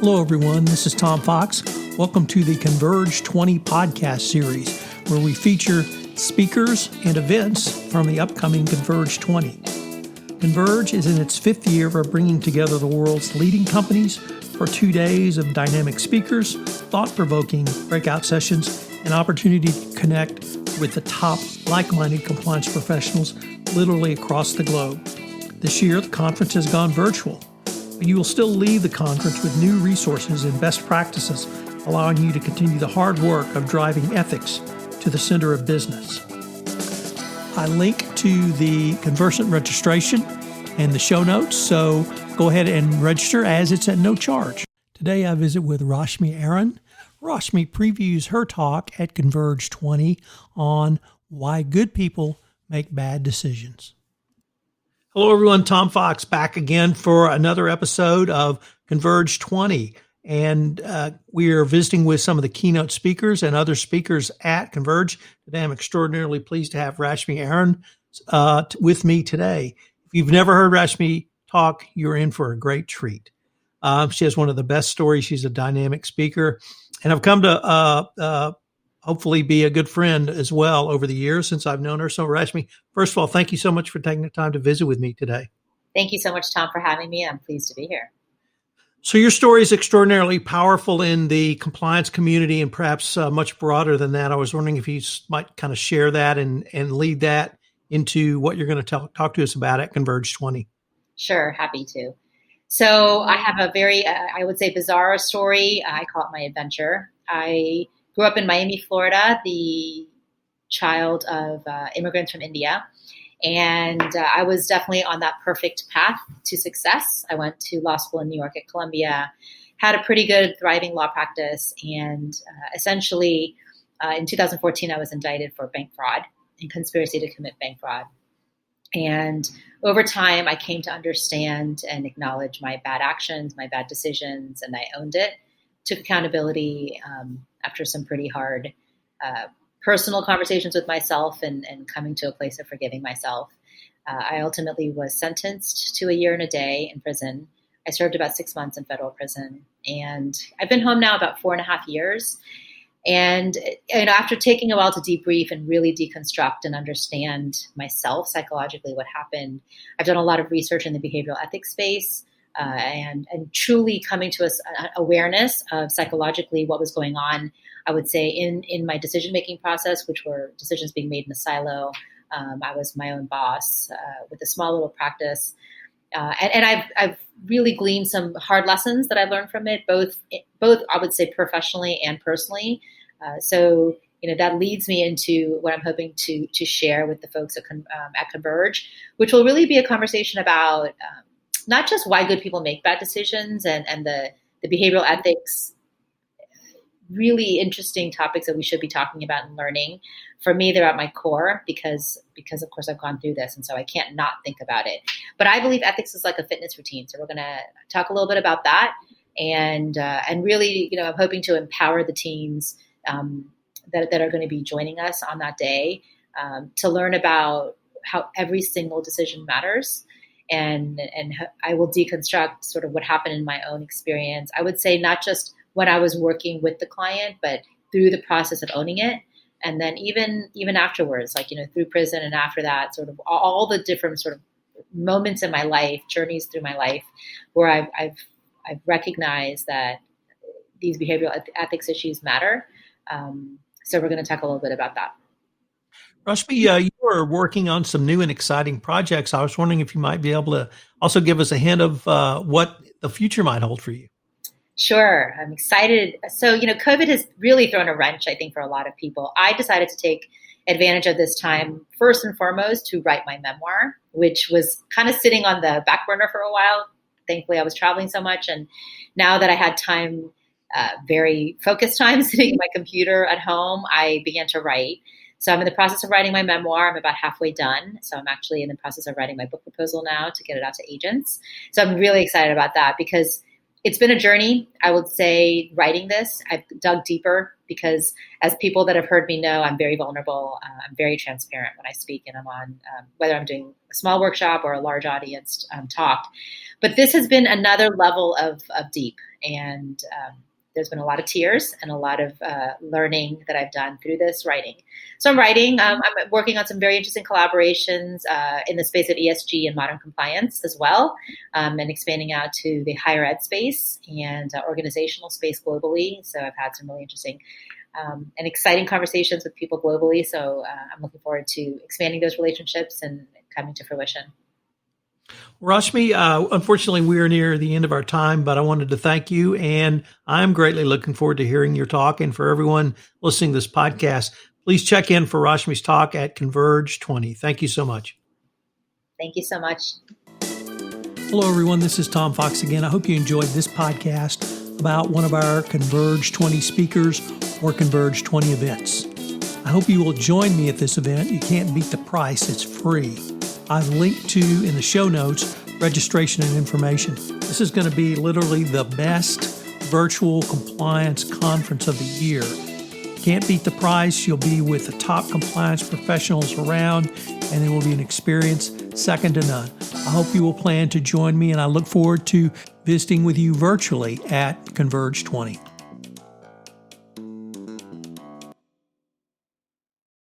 Hello, everyone. This is Tom Fox. Welcome to the Converge20 podcast series, where we feature speakers and events from the upcoming Converge 20. Converge is in its fifth year of bringing together the world's leading companies for 2 days of dynamic speakers, thought-provoking breakout sessions, and opportunity to connect with the top like-minded compliance professionals literally across the globe. This year, the conference has gone virtual, but you will still leave the conference with new resources and best practices, allowing you to continue the hard work of driving ethics to the center of business. I link to the convergent registration and the show notes, so go ahead and register as it's at no charge. Today I visit with Rashimi Airan. Rashimi previews her talk at Converge 20 on why good people make bad decisions. Hello, everyone. Tom Fox back again for another episode of Converge 20. And we are visiting with some of the keynote speakers and other speakers at Converge. Today, I'm extraordinarily pleased to have Rashimi Airan with me today. If you've never heard Rashimi talk, you're in for a great treat. She has one of the best stories. She's a dynamic speaker. And I've come to hopefully be a good friend as well over the years since I've known her. So Rashimi, first of all, thank you so much for taking the time to visit with me today. Thank you so much, Tom, for having me. I'm pleased to be here. So your story is extraordinarily powerful in the compliance community and perhaps much broader than that. I was wondering if you might kind of share that and lead that into what you're going to talk to us about at Converge 20. Sure, happy to. So I have a very, I would say, bizarre story. I call it my adventure. I grew up in Miami, Florida, the child of immigrants from India. And I was definitely on that perfect path to success. I went to law school in New York at Columbia, had a pretty good, thriving law practice. And essentially, in 2014, I was indicted for bank fraud and conspiracy to commit bank fraud. And over time, I came to understand and acknowledge my bad actions, my bad decisions, and I owned it. Took accountability after some pretty hard personal conversations with myself and coming to a place of forgiving myself. I ultimately was sentenced to 1 year and a day in prison. I served about 6 months in federal prison, and I've been home now about 4.5 years. And after taking a while to debrief and really deconstruct and understand myself psychologically, what happened, I've done a lot of research in the behavioral ethics space. And truly coming to an awareness of psychologically what was going on, I would say, in my decision-making process, which were decisions being made in a silo. I was my own boss with a small little practice. And I've really gleaned some hard lessons that I learned from it, both I would say professionally and personally. So that leads me into what I'm hoping to share with the folks at Converge, which will really be a conversation about not just why good people make bad decisions and the behavioral ethics, really interesting topics that we should be talking about and learning. For me, they're at my core because of course I've gone through this, and so I can't not think about it. But I believe ethics is like a fitness routine, so we're going to talk a little bit about that, and really, I'm hoping to empower the teams that are going to be joining us on that day to learn about how every single decision matters. And I will deconstruct sort of what happened in my own experience. I would say not just when I was working with the client, but through the process of owning it. And then even afterwards, through prison and after that, sort of all the different sort of moments in my life, journeys through my life, where I've recognized that these behavioral ethics issues matter. So we're going to talk a little bit about that. Rashmi, you are working on some new and exciting projects. I was wondering if you might be able to also give us a hint of what the future might hold for you. Sure. I'm excited. So, COVID has really thrown a wrench, I think, for a lot of people. I decided to take advantage of this time, first and foremost, to write my memoir, which was kind of sitting on the back burner for a while. Thankfully, I was traveling so much. And now that I had time, very focused time sitting at my computer at home, I began to write. So I'm in the process of writing my memoir. I'm about halfway done. So I'm actually in the process of writing my book proposal now to get it out to agents. So I'm really excited about that because it's been a journey. I would say writing this, I've dug deeper because as people that have heard me know, I'm very vulnerable. I'm very transparent when I speak, and I'm on, whether I'm doing a small workshop or a large audience talk. But this has been another level of deep. And there's been a lot of tears and a lot of learning that I've done through this writing. So I'm writing. I'm working on some very interesting collaborations in the space of ESG and modern compliance as well, and expanding out to the higher ed space and organizational space globally. So I've had some really interesting and exciting conversations with people globally. So I'm looking forward to expanding those relationships and coming to fruition. Rashmi, unfortunately, we are near the end of our time, but I wanted to thank you, and I'm greatly looking forward to hearing your talk. And for everyone listening to this podcast, please check in for Rashmi's talk at Converge20. Thank you so much. Thank you so much. Hello, everyone. This is Tom Fox again. I hope you enjoyed this podcast about one of our Converge20 speakers or Converge20 events. I hope you will join me at this event. You can't beat the price. It's free. I've linked to, in the show notes, registration and information. This is going to be literally the best virtual compliance conference of the year. Can't beat the price. You'll be with the top compliance professionals around, and it will be an experience second to none. I hope you will plan to join me, and I look forward to visiting with you virtually at Converge20.